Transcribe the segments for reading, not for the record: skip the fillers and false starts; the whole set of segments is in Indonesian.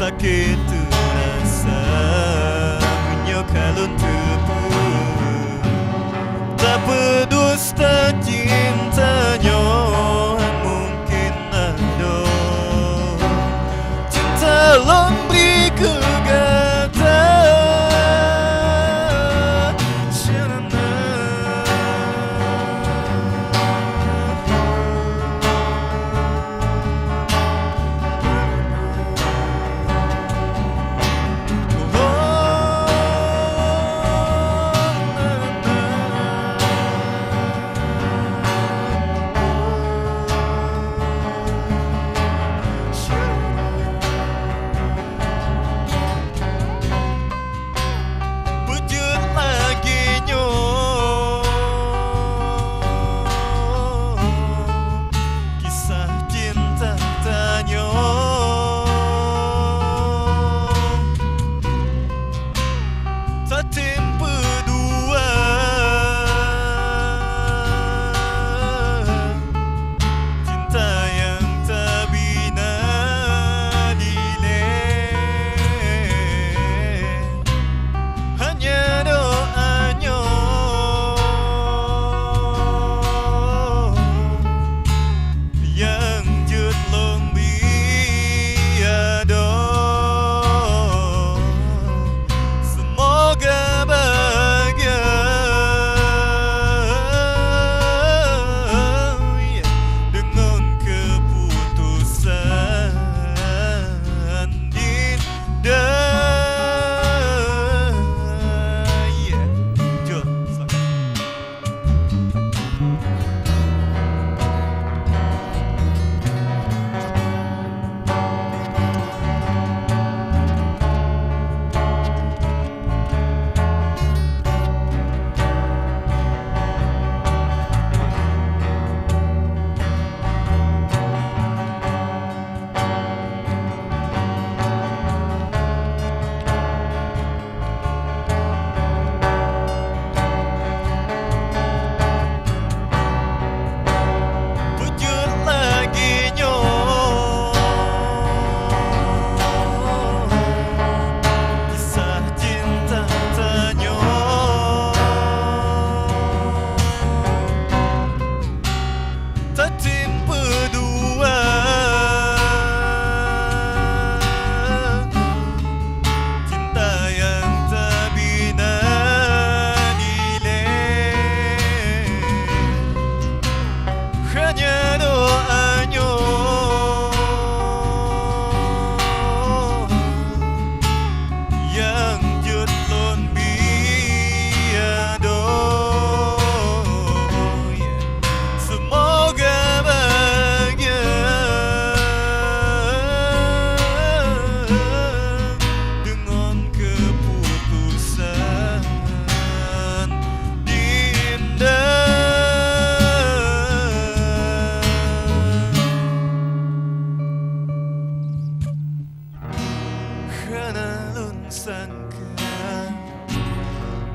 sakit terasa menyokalun tubuh, tak berdusta cintanya mungkin ada. Cinta lon beri kegatan.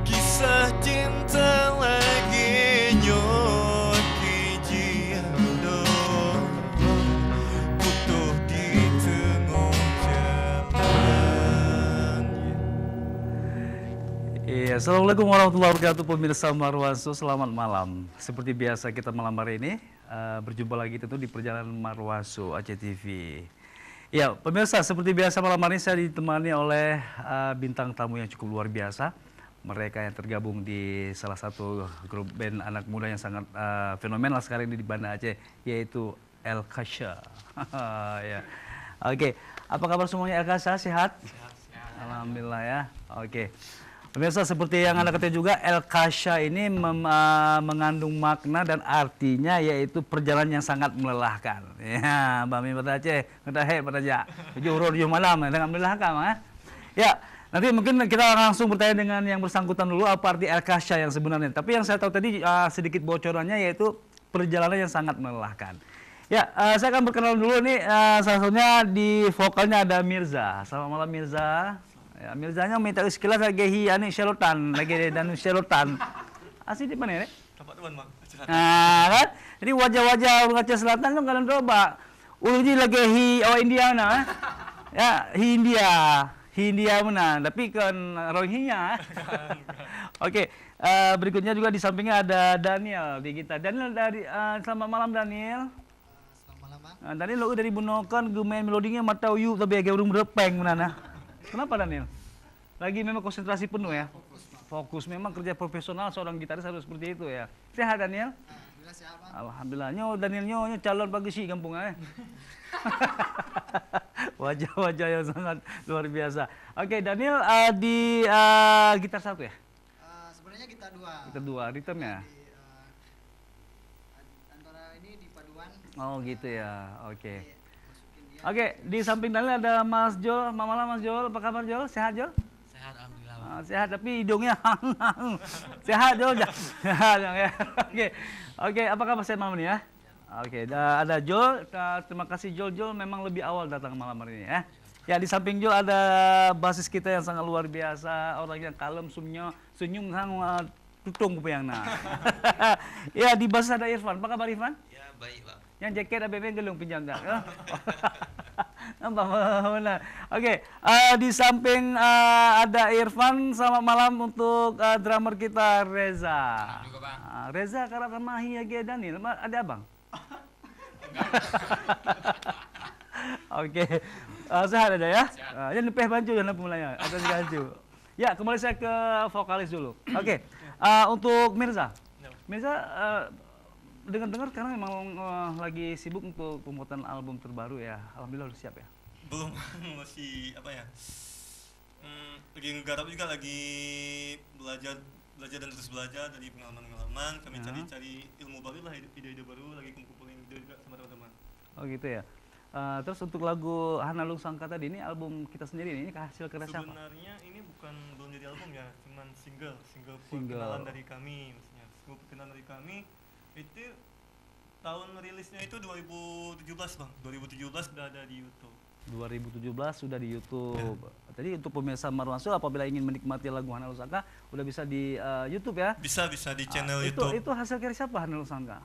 Kisah cinta lagi nyot kijiando butuh di tengah jalan. Iya, assalamualaikum warahmatullahi wabarakatuh pemirsa Marwanso, selamat malam. Seperti biasa kita malam hari ini berjumpa lagi tentu di perjalanan Marwanso Aceh TV. Ya, pemirsa, seperti biasa malam hari ini saya ditemani oleh bintang tamu yang cukup luar biasa. Mereka yang tergabung di salah satu grup band anak muda yang sangat fenomenal sekarang ini di Banda Aceh, yaitu El Kasha. Ya. Oke, apa kabar semuanya El Kasha? Sehat? Sehat. Alhamdulillah ya. Oke. Pemirsa, seperti yang Anda ketahui juga, El Kasha ini mengandung makna dan artinya yaitu perjalanan yang sangat melelahkan. Ya, Bami Banda Aceh, kita beraja. 7 malam dengan melelahkan, ya. Nanti mungkin kita langsung bertanya dengan yang bersangkutan dulu apa arti El Kasha yang sebenarnya. Tapi yang saya tahu tadi sedikit bocorannya yaitu perjalanan yang sangat melelahkan. Ya, saya akan berkenalan dulu nih, salah satunya di vokalnya ada Mirza. Selamat malam Mirza. Ya, Mirzanya minta sekilas lagi ani Shelotan, lagi dan Shelotan. Asli di mana nih? Tempat teman, Bang. Nah, kan? Jadi wajah-wajah orang Aceh Selatan kan kalian coba. Uji lagi Indiana. Ya, Hindia menang, tapi kan Rohingya. Oke, berikutnya juga di sampingnya ada Daniel di kita. Daniel dari selamat malam Daniel. Selamat malam, Bang. Daniel lo dari Bunokan, gue main melodinya mata uyu tapi agak urung berepeng menana. Kenapa Daniel? Lagi memang konsentrasi penuh ya. Fokus memang kerja profesional seorang gitaris harus seperti itu ya. Sehat Daniel? Alhamdulillah sehat, Bang. Alhamdulillah. Daniel calon bagus sih kampung Wajah-wajah yang sangat luar biasa. Oke, Daniel di gitar satu ya? Sebenarnya kita dua. Gitar dua, ritmenya? Antara ini di paduan. Oh gitu ya, oke. Masukin dia. Oke, di samping Daniel ada Mas Jol. Malam Mas Jol, apa kabar Jol? Sehat Jol? Sehat, alhamdulillah. Sehat tapi hidungnya sehat Jol sehat ya. Oke, apa kabar saya malam ini ya? Oke, ada Jol. Terima kasih Jol memang lebih awal datang malam hari ini ya. Ya di samping Jol ada basis kita yang sangat luar biasa, orang yang kalem, senyum sang tutung kupayangna. Ya di basis ada Irfan. Apa kabar Irfan? Ya, baik, Bang. Yang jaket ABB gelung pinjam tak? Nampak mana? Oke, di samping ada Irfan. Selamat malam untuk drummer kita Reza. Juga, Bang. Reza karena mahi lagi Daniel. Ada abang? Oke, sehat aja ya. Jangan lupa bantu jangan mulanya. Atas bantu. Ya, kembali saya ke vokalis dulu. Oke, untuk Mirza. Mirza, dengar-dengar sekarang memang lagi sibuk untuk pembuatan album terbaru ya. Alhamdulillah udah siap ya. Belum masih apa ya? Lagi nggarap juga, lagi belajar dan terus belajar dari pengalaman-pengalaman. Kami cari ilmu baru lah, ide-ide baru, lagi kumpulin ide juga sama teman-teman. Oh gitu ya. Terus untuk lagu Hanalung Sangka tadi ini album kita sendiri ini hasil kerja siapa? Sebenarnya ini belum jadi album ya, cuman single Single. perkenalan dari kami, maksudnya single perkenalan dari kami. Itu tahun rilisnya itu 2017 Bang, 2017 udah ada di YouTube. 2017 sudah di YouTube. Tadi untuk pemirsa Marwansul apabila ingin menikmati lagu Hanalung Sangka udah bisa di YouTube ya. Bisa di channel itu, YouTube. Itu hasil karya siapa Hanalung Sangka?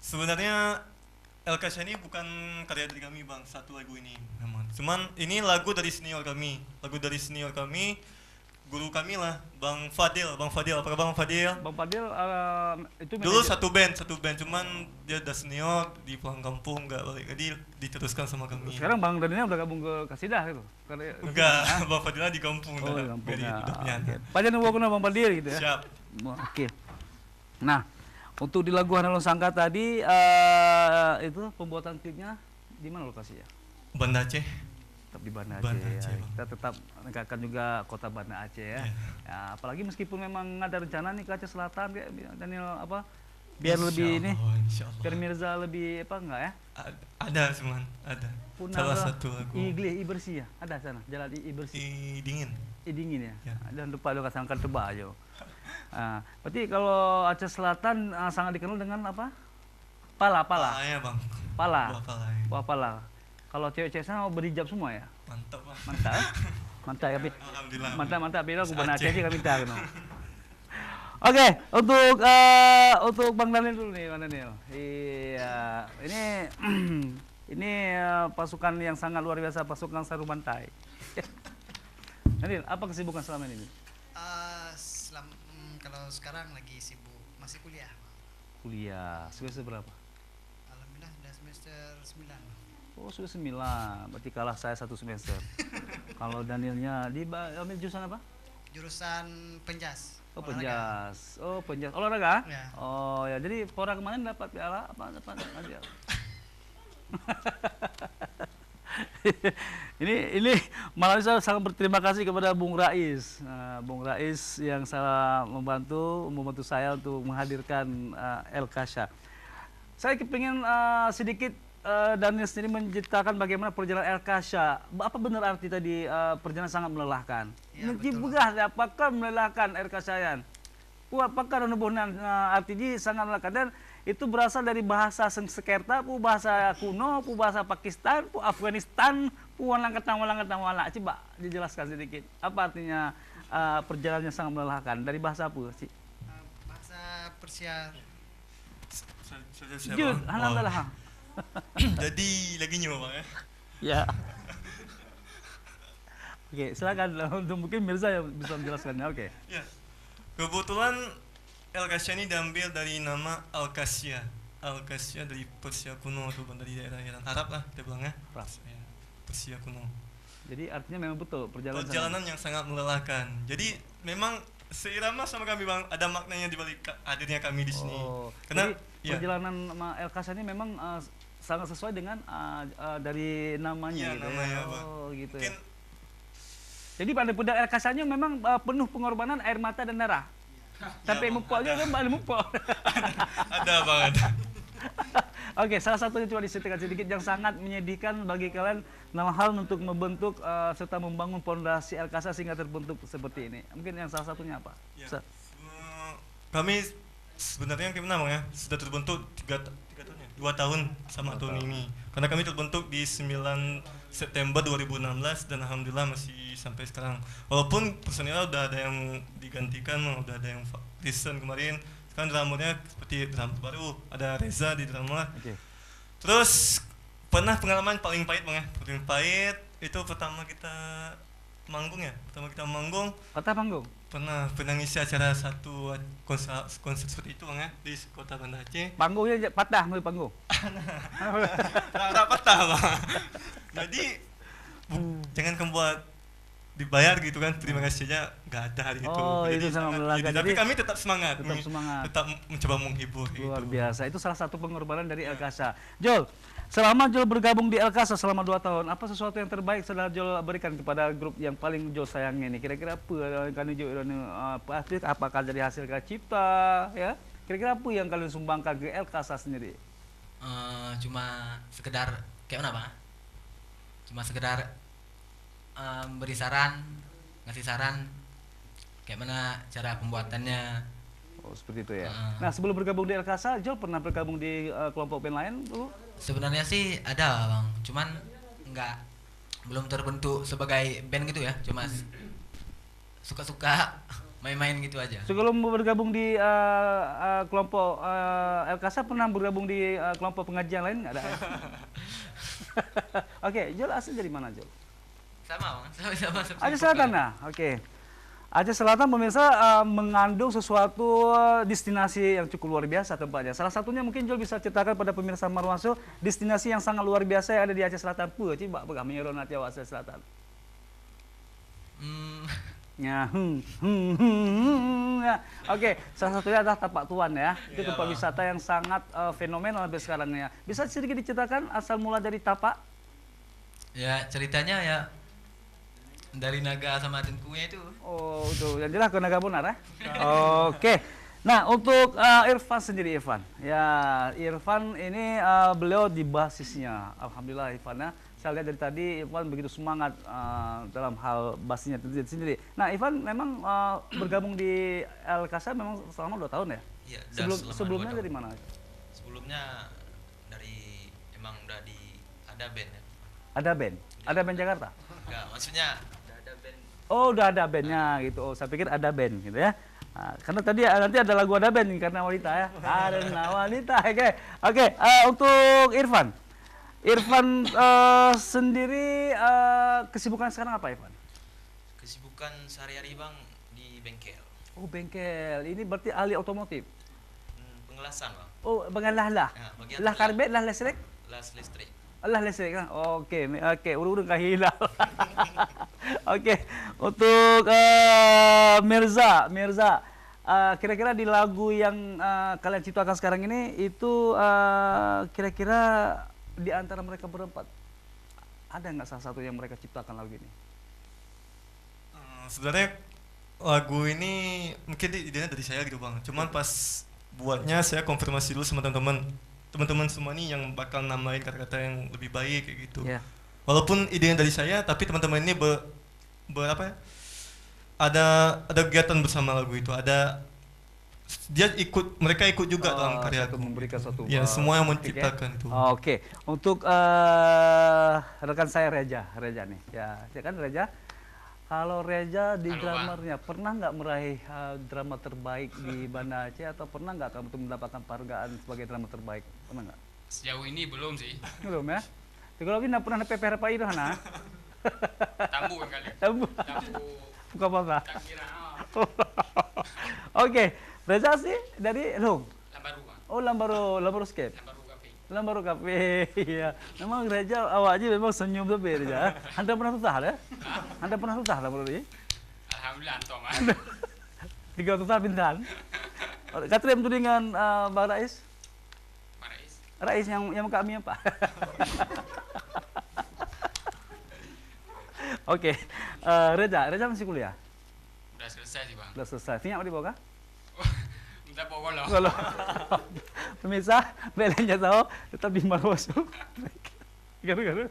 Sebenarnya El Kasha ini bukan karya dari kami Bang, satu lagu ini memang. Cuman ini lagu dari senior kami. Guru kami lah, Bang Fadil. Apa kabar Bang Fadil? Bang Fadil itu Dulu satu band, cuman dia udah senior di pulang kampung nggak balik, jadi diteruskan sama kami. Sekarang Bang Daniel udah gabung ke Kasidah gitu. Enggak, Bang Fadilnya di kampung. Oh, di kampung. Hidupnya. Pajan nunggu kenal Bang Fadil gitu ya. Siap. Oke. Nah, untuk di lagu Hanalung Sangka tadi itu pembuatan klipnya di mana lokasinya? Banda Aceh. Tetap di Banda Banda Aceh, Aceh, ya. Bang. Kita tetap menegakkan juga kota Banda Aceh ya. Ya, apalagi meskipun memang ada rencana nih ke Aceh Selatan Daniel apa biar lebih ini Insyaallah. biar Mirza lebih apa enggak ya? Ada cuman ada. Salah satu lagu. Iglih Ibersih ya. Ada sana jalan Ibersih. Dingin. Dingin ya. Ya. Jangan lupa lo kasangkan tebak aja. Berarti kalau Aceh Selatan sangat dikenal dengan apa? Pala. Ya Bang. Pala. Buah pala. Wah, pala. Kalau cewek-cewek sana mau berhijab semua ya? Mantap Bang. Mantap ya, Alhamdulillah. mantap. Bila aku benar Aceh. Aceh kami tahu. Oke, untuk Bang Daniel dulu nih, Bang Daniel. Iya, ini pasukan yang sangat luar biasa, pasukan Saru Bantai. Daniel, apa kesibukan selama ini? Kalau sekarang lagi sibuk, masih kuliah. Kuliah, semester berapa? Alhamdulillah udah semester 9. Oh, sudah 9, berarti kalah saya 1 semester. Kalau Danielnya ambil jurusan apa? Jurusan penjas. Oh, olahraga. penjas. Olahraga? Ya. Oh, ya. Jadi Pora kemarin dapat piala apa aja? ini malam saya sangat berterima kasih kepada Bung Rais. Bung Rais yang membantu saya untuk menghadirkan El Kasha. Saya kepingin sedikit Daniel sendiri menceritakan bagaimana perjalanan El Kasha. Apa benar arti tadi perjalanan sangat melelahkan? Ya, Mencibugah, apakah melelahkan El Kashayan? Apakah nubuhnan artinya sangat melelahkan? Dan itu berasal dari bahasa Sengsekerta, bahasa kuno, bahasa Pakistan, Afghanistan, walangkatang wala. Coba dijelaskan sedikit. Apa artinya perjalanannya sangat melelahkan? Dari bahasa apa sih? Bahasa Persia. Alhamdulillah. Jadi lagi nyoba ya. Ya. Oke, silakan untuk mungkin Mirza yang bisa menjelaskannya. Oke. Ya, kebetulan Al-Kasya ini diambil dari nama Al-Kasya. Al-Kasya dari Persia kuno atau dari daerah Arab lah kita bilangnya. Arab. Ya, Persia kuno. Jadi artinya memang betul Perjalanan yang sangat melelahkan. Jadi memang seirama sama kami Bang, ada maknanya di balik hadirnya kami di sini. Oh, Karena jadi perjalanan El Kasya ini memang sangat sesuai dengan dari namanya Iya, gitu namanya, ya. Bang. Oh, gitu Mungkin ya. Jadi pada pedang El Kasyanya memang penuh pengorbanan air mata dan darah. Sampai Bang, mupok juga kan ada mupok. ada banget. Oke, salah satunya coba diceritakan sedikit yang sangat menyedihkan bagi kalian dalam hal untuk membentuk serta membangun fondasi El Kasya sehingga terbentuk seperti ini. Mungkin yang salah satunya apa? Ya. Kami sebenarnya gimana Bang ya? Sudah terbentuk 2 tahun sama tahun ini. Karena kami terbentuk di 9 September 2016 dan alhamdulillah masih sampai sekarang. Walaupun personilnya udah ada yang digantikan, udah ada yang resign kemarin. Sekarang drummernya seperti drummer baru, ada Reza di drummer. Oke. Terus pernah pengalaman paling pahit Bang ya? Paling pahit itu pertama kita manggung ya. Kota panggung. Pernah ngisi acara satu konser seperti itu Bang ya di kota Banda Aceh. Panggungnya patah mulai panggung. Nggak patah Bang. Jadi jangan kamu buat dibayar gitu kan, terima kasihnya nggak ada hari itu. Oh, Jadi itu sangat melelahkan. tapi Jadi kami tetap semangat. Tetap mencoba menghibur luar gitu. biasa. Itu salah satu pengorbanan dari El Kasya. Jol, selama Jol bergabung di El Kasya selama 2 tahun, apa sesuatu yang terbaik sudah Jol berikan kepada grup yang paling Jol sayangi ini? Kira-kira apa kan Jol pasti apakah dari hasil karya cipta ya? Kira-kira apa yang kalian sumbangkan ke El Kasya sendiri? Cuma sekedar kayak mana Pak? Cuma sekedar beri saran, ngasih saran kayak mana cara pembuatannya. Oh, seperti itu ya. Nah, sebelum bergabung di El Kasya, Jol pernah bergabung di kelompok band lain dulu? Sebenarnya sih ada Bang, cuman belum terbentuk sebagai band gitu ya, cuma suka-suka main-main gitu aja. Sebelum bergabung di kelompok El Kasya pernah bergabung di kelompok pengajian lain nggak ada? Oke, Jol asal dari mana Jol? Sama Bang, sama seperti Aceh Selatan nah, oke. Aceh Selatan pemirsa mengandung sesuatu destinasi yang cukup luar biasa tempatnya. Salah satunya mungkin Jol bisa ceritakan pada pemirsa Marwaso destinasi yang sangat luar biasa yang ada di Aceh Selatan. Coba kami Ronat Jawa Aceh Selatan. Ya, ya. Oke, salah satunya adalah Tapak Tuan ya. Itu tempat wisata yang sangat fenomenal sampai sekarang ya. Bisa sedikit diceritakan asal mula dari Tapak? Ya ceritanya ya dari naga sama tengkunya itu. Oh, itu yang jelas ke Naga Bonar ya. Oke. Nah, untuk Irfan sendiri Irfan. Ya, Irfan ini beliau di basisnya. Alhamdulillah Irfan ya. Saya lihat dari tadi Irfan begitu semangat dalam hal basisnya sendiri. Nah, Irfan memang bergabung di El Kasya memang selama 2 tahun ya? Iya, Sebelumnya dari mana? Sebelumnya emang udah ada band ya. Ada band? Ada band Jakarta? Enggak, maksudnya udah ada band. Oh, udah ada bandnya gitu. Oh, saya pikir ada band gitu ya. Nah, karena tadi nanti ada lagu ada band karena wanita ya. Ada wanita. Oke. Untuk Irfan sendiri kesibukan sekarang apa Irfan? Kesibukan sehari-hari Bang di bengkel. Oh, bengkel. Ini berarti ahli otomotif. Pengelasan Bang. Oh, bagian lah. Bagian Lah karbet, lah listrik. las listrik. Allah listrik kan? Oke, urung-urung kah hilang. Oke, untuk Mirza, kira-kira di lagu yang kalian ciptakan sekarang ini itu kira-kira di antara mereka berempat ada nggak salah satu yang mereka ciptakan lagu ini? Sebenarnya lagu ini mungkin idenya dari saya gitu Bang. Cuman pas buatnya saya konfirmasi dulu sama teman-teman semua nih yang bakal namain kata-kata yang lebih baik kayak gitu. Yeah. Walaupun idenya dari saya, tapi teman-teman ini apa ya? Ada kegiatan bersama lagu itu. Mereka ikut juga dalam karya aku. Memberikan suatu ya, semua yang menciptakan itu. Oke. Untuk rekan saya Reja nih. Ya kan Reja. Kalau Reja di dramernya pernah nggak meraih drama terbaik di Banda Aceh atau pernah nggak kamu mendapatkan penghargaan sebagai drama terbaik? Pernah nggak? Sejauh ini belum sih. Belum ya. Kalau ini pernah PPR apa itu Hana? Tambu kan kali. Tambu. Tambu Bukan apa-apa. tak kira. Okey. Reza sih dari Long. Lambaru bang. Oh, Lambaru Escape. Lambaru kafe. Lambaru Cafe. Iya. Memang Reza awak aja memang senyum tapi Reza. Anda pernah tutah ya? Anda pernah tutah Lambaru ini? Alhamdulillah antum. 3 tutah bintang. Katrim tu dengan Bang Rais. Marais. Rais yang kami apa? Okey. Reza masih kuliah? Udah selesai sih bang. Dah selesai. Tinggal di bawah kah? Minta pokok loh. Kalau pemirsa, belenja tahu tetap bimbang bosku. Garu-garu.